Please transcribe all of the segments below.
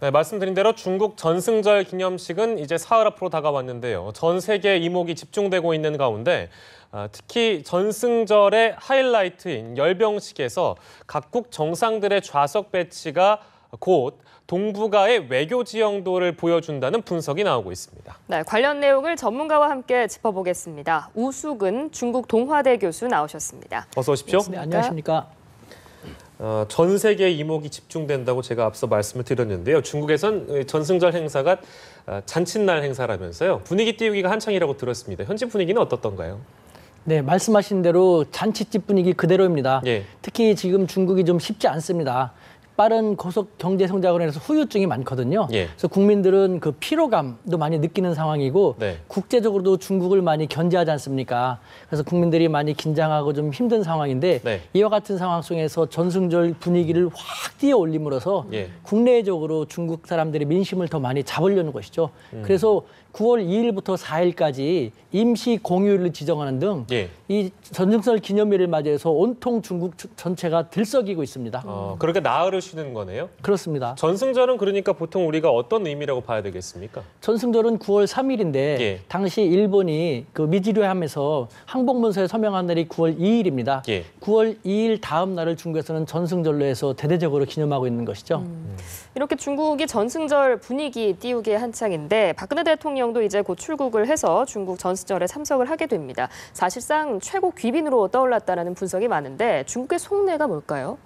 네, 말씀드린 대로 중국 전승절 기념식은 이제 사흘 앞으로 다가왔는데요. 전 세계 이목이 집중되고 있는 가운데 특히 전승절의 하이라이트인 열병식에서 각국 정상들의 좌석 배치가 곧 동북아의 외교 지형도를 보여준다는 분석이 나오고 있습니다. 네, 관련 내용을 전문가와 함께 짚어보겠습니다. 우수근 중국 동화대 교수 나오셨습니다. 어서 오십시오. 네, 안녕하십니까. 전 세계 이목이 집중된다고 제가 앞서 말씀을 드렸는데요. 중국에선 전승절 행사가 잔칫날 행사라면서요. 분위기 띄우기가 한창이라고 들었습니다. 현지 분위기는 어떻던가요? 네, 말씀하신 대로 잔치집 분위기 그대로입니다. 예. 특히 지금 중국이 좀 쉽지 않습니다. 빠른 고속 경제 성장으로 인해서 후유증이 많거든요. 예. 그래서 국민들은 그 피로감도 많이 느끼는 상황이고 네. 국제적으로도 중국을 많이 견제하지 않습니까? 그래서 국민들이 많이 긴장하고 좀 힘든 상황인데 네. 이와 같은 상황 속에서 전승절 분위기를 확 띄어올림으로써 예. 국내적으로 중국 사람들의 민심을 더 많이 잡으려는 것이죠. 그래서 9월 2일부터 4일까지 임시 공휴일을 지정하는 등 이 예. 전승절 기념일을 맞이해서 온통 중국 전체가 들썩이고 있습니다. 그렇게 나흘을 쉬는 거네요. 그렇습니다. 전승절은 그러니까 보통 우리가 어떤 의미라고 봐야 되겠습니까? 전승절은 9월 3일인데 예. 당시 일본이 그 미지료하면서 항복문서에 서명한 날이 9월 2일입니다. 예. 9월 2일 다음 날을 중국에서는 전승절로 해서 대대적으로 기념하고 있는 것이죠. 이렇게 중국이 전승절 분위기 띄우기에 한창인데 박근혜 대통령도 이제 곧 출국을 해서 중국 전승절에 참석을 하게 됩니다. 사실상 최고 귀빈으로 떠올랐다는 분석이 많은데 중국의 속내가 뭘까요?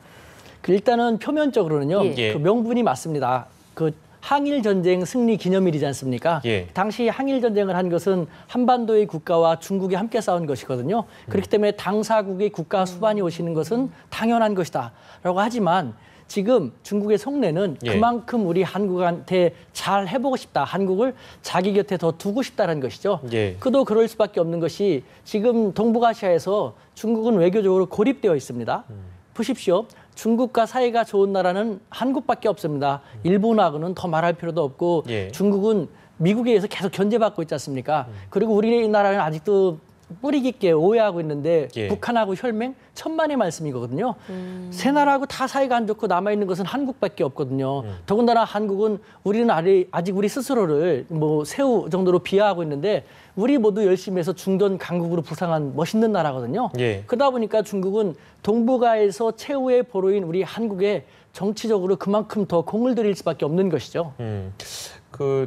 일단은 표면적으로는요. 예. 그 명분이 맞습니다. 그 항일 전쟁 승리 기념일이지 않습니까? 예. 당시 항일 전쟁을 한 것은 한반도의 국가와 중국이 함께 싸운 것이거든요. 그렇기 때문에 당사국의 국가 수반이 오시는 것은 당연한 것이다라고 하지만 지금 중국의 속내는 예. 그만큼 우리 한국한테 잘 해보고 싶다. 한국을 자기 곁에 더 두고 싶다는 것이죠. 예. 그도 그럴 수밖에 없는 것이 지금 동북아시아에서 중국은 외교적으로 고립되어 있습니다. 보십시오. 중국과 사이가 좋은 나라는 한국밖에 없습니다. 일본하고는 더 말할 필요도 없고 예. 중국은 미국에 의해서 계속 견제받고 있지 않습니까? 그리고 우리나라는 아직도 뿌리 깊게 오해하고 있는데 예. 북한하고 혈맹 천만의 말씀이거든요. 세 나라하고 다 사이가 안 좋고 남아있는 것은 한국밖에 없거든요. 더군다나 한국은 우리는 아직 우리 스스로를 뭐 새우 정도로 비하하고 있는데 우리 모두 열심히 해서 중전 강국으로 부상한 멋있는 나라거든요. 예. 그러다 보니까 중국은 동북아에서 최후의 보루인 우리 한국에 정치적으로 그만큼 더 공을 들일 수밖에 없는 것이죠.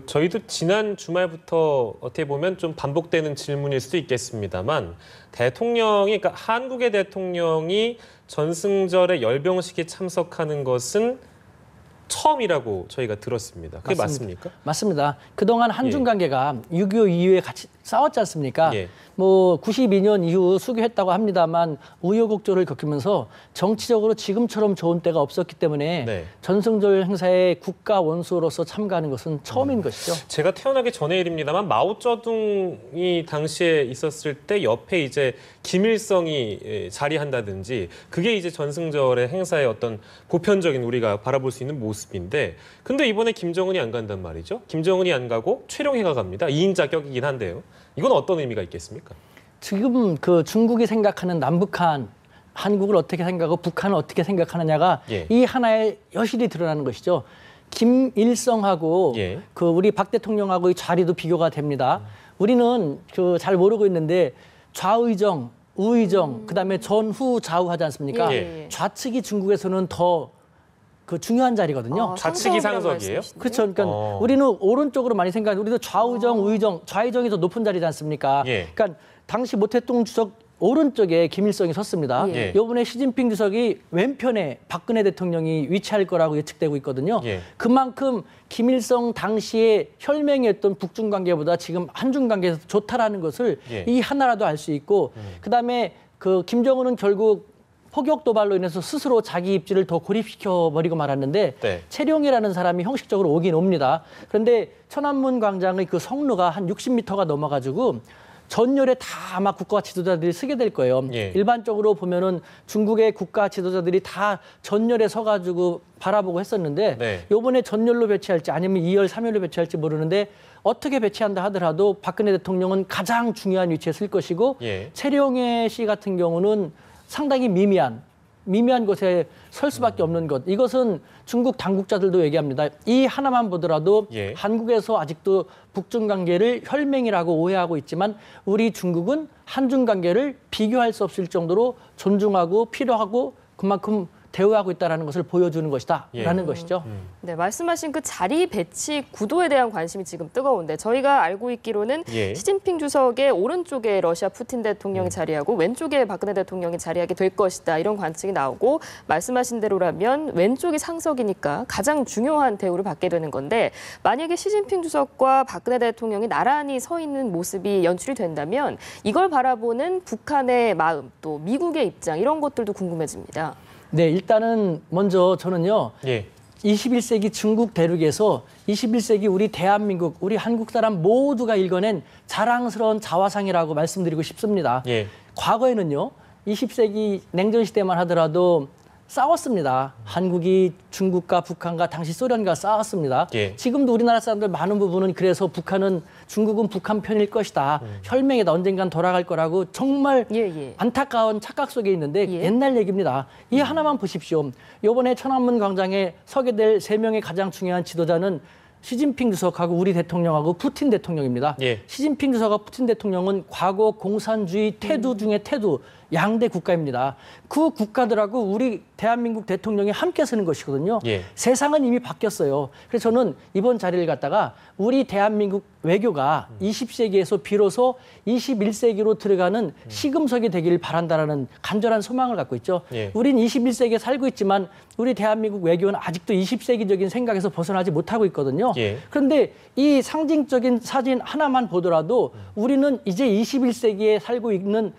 저희도 지난 주말부터 어떻게 보면 좀 반복되는 질문일 수도 있겠습니다만 그러니까 한국의 대통령이 전승절에 열병식에 참석하는 것은 처음이라고 저희가 들었습니다. 그게 맞습니까? 맞습니다. 그동안 한중 관계가 6.25 이후에 같이 싸웠지 않습니까? 예. 뭐 92년 이후 수교했다고 합니다만 우여곡절을 겪으면서 정치적으로 지금처럼 좋은 때가 없었기 때문에 네. 전승절 행사에 국가 원수로서 참가하는 것은 처음인 것이죠. 제가 태어나기 전의 일입니다만 마오쩌둥이 당시에 있었을 때 옆에 이제 김일성이 자리한다든지 그게 이제 전승절의 행사의 어떤 보편적인 우리가 바라볼 수 있는 모습인데 근데 이번에 김정은이 안 간단 말이죠. 김정은이 안 가고 최룡해가 갑니다. 2인 자격이긴 한데요. 이건 어떤 의미가 있겠습니까? 지금 그 중국이 생각하는 남북한 한국을 어떻게 생각하고 북한을 어떻게 생각하느냐가 예. 이 하나의 여실히 드러나는 것이죠. 김일성하고 예. 그 우리 박 대통령하고의 자리도 비교가 됩니다. 우리는 그 잘 모르고 있는데 좌의정, 우의정, 그다음에 전후 좌우하지 않습니까? 예. 좌측이 중국에서는 더 그 중요한 자리거든요. 좌측이 상석이에요? 그렇죠. 그러니까 우리는 오른쪽으로 많이 생각하는데 우리도 좌의정, 우의정, 좌의정이 더 높은 자리지 않습니까? 예. 그러니까 당시 모 대통령 주석 오른쪽에 김일성이 섰습니다. 예. 이번에 시진핑 주석이 왼편에 박근혜 대통령이 위치할 거라고 예측되고 있거든요. 예. 그만큼 김일성 당시에 혈맹이었던 북중 관계보다 지금 한중 관계에서 좋다라는 것을 예. 이 하나라도 알 수 있고 그다음에 그 김정은은 결국 포격 도발로 인해서 스스로 자기 입지를 더 고립시켜 버리고 말았는데 네. 최룡이라는 사람이 형식적으로 오긴 옵니다. 그런데 천안문 광장의 그 성루가 한 60m가 넘어가지고 전열에 다 아마 국가 지도자들이 서게 될 거예요. 예. 일반적으로 보면은 중국의 국가 지도자들이 다 전열에 서가지고 바라보고 했었는데 네. 이번에 전열로 배치할지 아니면 2열, 3열로 배치할지 모르는데 어떻게 배치한다 하더라도 박근혜 대통령은 가장 중요한 위치에 설 것이고 예. 최룡해 씨 같은 경우는 상당히 미미한 미미한 곳에 설 수밖에 없는 것. 이것은 중국 당국자들도 얘기합니다. 이 하나만 보더라도 예. 한국에서 아직도 북중 관계를 혈맹이라고 오해하고 있지만 우리 중국은 한중 관계를 비교할 수 없을 정도로 존중하고 필요하고 그만큼 대우하고 있다는 것을 보여주는 것이다라는 것이죠. 네, 말씀하신 그 자리 배치 구도에 대한 관심이 지금 뜨거운데 저희가 알고 있기로는 예. 시진핑 주석의 오른쪽에 러시아 푸틴 대통령이 자리하고 왼쪽에 박근혜 대통령이 자리하게 될 것이다. 이런 관측이 나오고 말씀하신 대로라면 왼쪽이 상석이니까 가장 중요한 대우를 받게 되는 건데 만약에 시진핑 주석과 박근혜 대통령이 나란히 서 있는 모습이 연출이 된다면 이걸 바라보는 북한의 마음 또 미국의 입장 이런 것들도 궁금해집니다. 네, 일단은 먼저 저는요. 예. 21세기 중국 대륙에서 21세기 우리 대한민국, 우리 한국 사람 모두가 일궈낸 자랑스러운 자화상이라고 말씀드리고 싶습니다. 예. 과거에는요. 20세기 냉전 시대만 하더라도 싸웠습니다. 한국이 중국과 북한과 당시 소련과 싸웠습니다. 예. 지금도 우리나라 사람들 많은 부분은 그래서 중국은 북한 편일 것이다. 혈맹이다. 언젠간 돌아갈 거라고 정말 안타까운 착각 속에 있는데 옛날 얘기입니다. 이 하나만 보십시오. 이번에 천안문 광장에 서게 될 3명의 가장 중요한 지도자는 시진핑 주석하고 우리 대통령하고 푸틴 대통령입니다. 예. 시진핑 주석과 푸틴 대통령은 과거 공산주의 태두 중에 태두, 양대 국가입니다. 그 국가들하고 우리 대한민국 대통령이 함께 서는 것이거든요. 예. 세상은 이미 바뀌었어요. 그래서 저는 이번 자리를 갖다가 우리 대한민국 외교가 20세기에서 비로소 21세기로 들어가는 시금석이 되길 바란다라는 간절한 소망을 갖고 있죠. 예. 우린 21세기에 살고 있지만 우리 대한민국 외교는 아직도 20세기적인 생각에서 벗어나지 못하고 있거든요. 예. 그런데 이 상징적인 사진 하나만 보더라도 우리는 이제 21세기에 살고 있는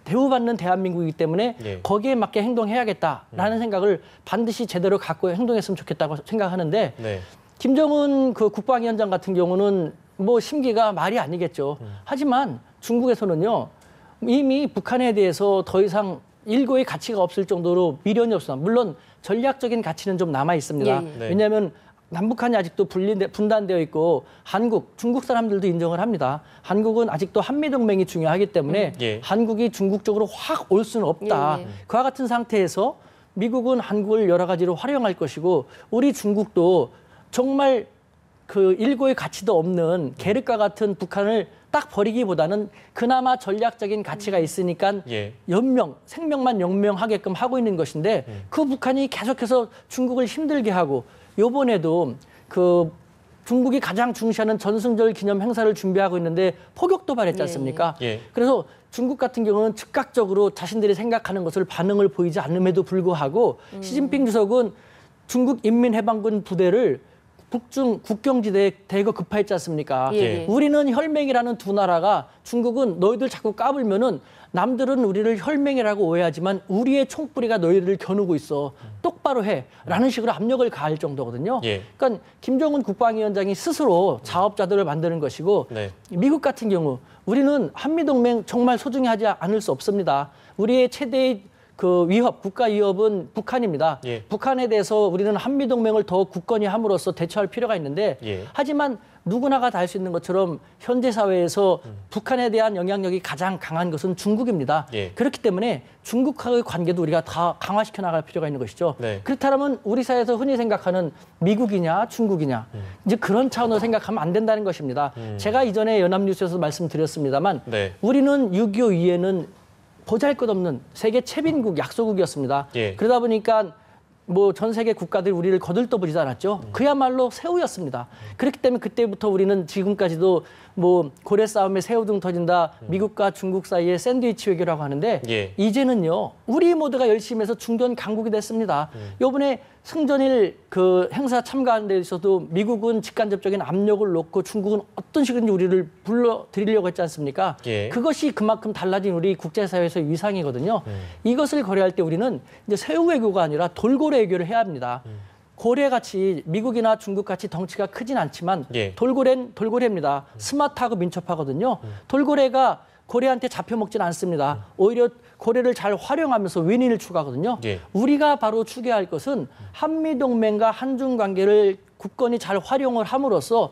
대우받는 대한민국이기 때문에 예. 거기에 맞게 행동해야겠다라는 생각을 반드시 제대로 갖고 행동했으면 좋겠다고 생각하는데 네. 김정은 그 국방위원장 같은 경우는 뭐 심기가 말이 아니겠죠. 하지만 중국에서는요 이미 북한에 대해서 더 이상 일고의 가치가 없을 정도로 미련이 없습니다. 물론 전략적인 가치는 좀 남아 있습니다. 네. 왜냐하면 남북한이 아직도 분단되어 있고 중국 사람들도 인정을 합니다. 한국은 아직도 한미동맹이 중요하기 때문에 예. 한국이 중국 쪽으로 확 올 수는 없다. 그와 같은 상태에서 미국은 한국을 여러 가지로 활용할 것이고 우리 중국도 정말 그 일고의 가치도 없는 계륵과 같은 북한을 딱 버리기보다는 그나마 전략적인 가치가 있으니까 예. 생명만 영명하게끔 하고 있는 것인데 그 북한이 계속해서 중국을 힘들게 하고 요번에도 그 중국이 가장 중시하는 전승절 기념 행사를 준비하고 있는데 포격 도발했지 않습니까? 예. 그래서 중국 같은 경우는 즉각적으로 자신들이 생각하는 것을 반응을 보이지 않음에도 불구하고 시진핑 주석은 중국 인민해방군 부대를 북중 국경지대에 대거 급파했지 않습니까? 예. 우리는 혈맹이라는 두 나라가 중국은 너희들 자꾸 까불면은 남들은 우리를 혈맹이라고 오해하지만 우리의 총뿌리가 너희들을 겨누고 있어. 똑바로 해. 라는 식으로 압력을 가할 정도거든요. 예. 그러니까 김정은 국방위원장이 스스로 자업자들을 만드는 것이고 네. 미국 같은 경우 우리는 한미동맹 정말 소중히 하지 않을 수 없습니다. 우리의 최대의 그 국가 위협은 북한입니다. 예. 북한에 대해서 우리는 한미동맹을 더 굳건히 함으로써 대처할 필요가 있는데 예. 하지만 누구나가 다 할 수 있는 것처럼 현재 사회에서 북한에 대한 영향력이 가장 강한 것은 중국입니다. 예. 그렇기 때문에 중국과의 관계도 우리가 다 강화시켜 나갈 필요가 있는 것이죠. 네. 그렇다면 우리 사회에서 흔히 생각하는 미국이냐 중국이냐 이제 그런 차원으로 생각하면 안 된다는 것입니다. 제가 이전에 연합뉴스에서 말씀드렸습니다만 네. 우리는 6.25 이후에는 보잘것없는 세계 최빈국 약소국이었습니다. 예. 그러다 보니까 뭐 전 세계 국가들이 우리를 거들떠보지 않았죠. 그야말로 새우였습니다. 그렇기 때문에 그때부터 우리는 지금까지도 뭐 고래 싸움에 새우등 터진다. 미국과 중국 사이에 샌드위치 외교라고 하는데 예. 이제는요. 우리 모두가 열심히 해서 중전 강국이 됐습니다. 이번에 승전일 그 행사 참가하는 데 있어도 미국은 직간접적인 압력을 놓고 중국은 어떤 식으로든지 우리를 불러들이려고 했지 않습니까? 예. 그것이 그만큼 달라진 우리 국제사회에서의 위상이거든요. 이것을 거래할 때 우리는 이제 새우 외교가 아니라 돌고래 외교를 해야 합니다. 고래같이 미국이나 중국같이 덩치가 크진 않지만 예. 돌고래는 돌고래입니다. 스마트하고 민첩하거든요. 돌고래가 고래한테 잡혀먹지는 않습니다. 오히려 고래를 잘 활용하면서 윈윈을 추구하거든요. 예. 우리가 바로 추구할 것은 한미동맹과 한중관계를 굳건히 잘 활용을 함으로써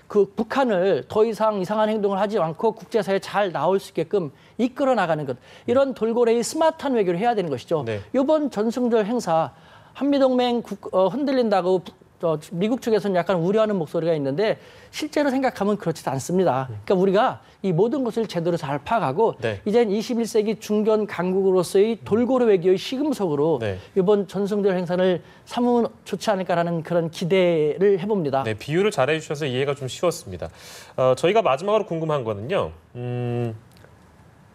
그 북한을 더 이상 이상한 행동을 하지 않고 국제사회에 잘 나올 수 있게끔 이끌어 나가는 것. 이런 돌고래의 스마트한 외교를 해야 되는 것이죠. 네. 이번 전승절 행사 한미동맹 흔들린다고 미국 쪽에서는 약간 우려하는 목소리가 있는데 실제로 생각하면 그렇지 않습니다. 그러니까 우리가 이 모든 것을 제대로 잘 파악하고 네. 이젠 21세기 중견 강국으로서의 돌고래 외교의 시금석으로 네. 이번 전승절 행사를 삼으면 좋지 않을까라는 그런 기대를 해봅니다. 네, 비유를 잘해 주셔서 이해가 좀 쉬웠습니다. 저희가 마지막으로 궁금한 거는요.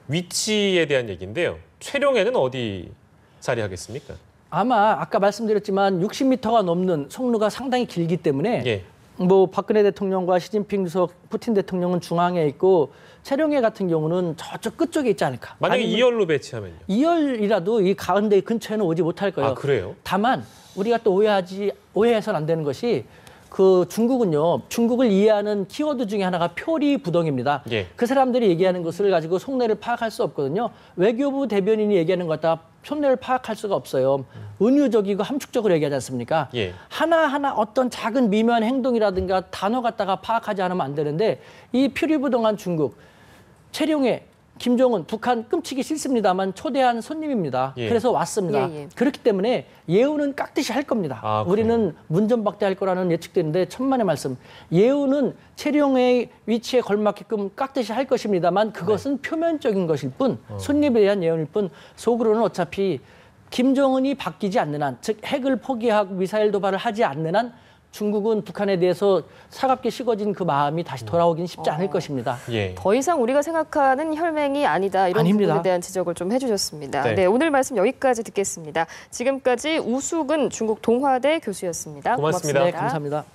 위치에 대한 얘기인데요. 최룡해는 어디 자리하겠습니까? 아마 아까 말씀드렸지만 60m가 넘는 송로가 상당히 길기 때문에 예. 뭐 박근혜 대통령과 시진핑 주석, 푸틴 대통령은 중앙에 있고 최룡해 같은 경우는 저쪽 끝쪽에 있지 않을까. 만약에 아니면 2열로 배치하면요. 2열이라도 이 가운데 근처에는 오지 못할 거예요. 아, 그래요? 다만 우리가 또 오해해서는 안 되는 것이 그 중국을 이해하는 키워드 중에 하나가 표리부동입니다. 예. 그 사람들이 얘기하는 것을 가지고 속내를 파악할 수 없거든요. 외교부 대변인이 얘기하는 것 같다 속내를 파악할 수가 없어요. 은유적이고 함축적으로 얘기하지 않습니까? 예. 하나하나 어떤 작은 미묘한 행동이라든가 단어 갖다가 파악하지 않으면 안 되는데 이 표리부동한 중국, 최룡해, 김정은, 북한 끔찍이 싫습니다만 초대한 손님입니다. 예. 그래서 왔습니다. 예, 예. 그렇기 때문에 예우는 깍듯이 할 겁니다. 아, 우리는 문전박대할 거라는 예측되는데 천만의 말씀. 예우는 최룡해의 위치에 걸맞게끔 깍듯이 할 것입니다만 그것은 표면적인 것일 뿐 손님에 대한 예언일 뿐 속으로는 어차피 김정은이 바뀌지 않는 한, 즉 핵을 포기하고 미사일 도발을 하지 않는 한 중국은 북한에 대해서 차갑게 식어진 그 마음이 다시 돌아오긴 쉽지 않을 것입니다. 예. 더 이상 우리가 생각하는 혈맹이 아니다. 이런 아닙니다. 부분에 대한 지적을 좀 해주셨습니다. 네. 네, 오늘 말씀 여기까지 듣겠습니다. 지금까지 우수근 중국 동화대 교수였습니다. 고맙습니다. 네, 감사합니다.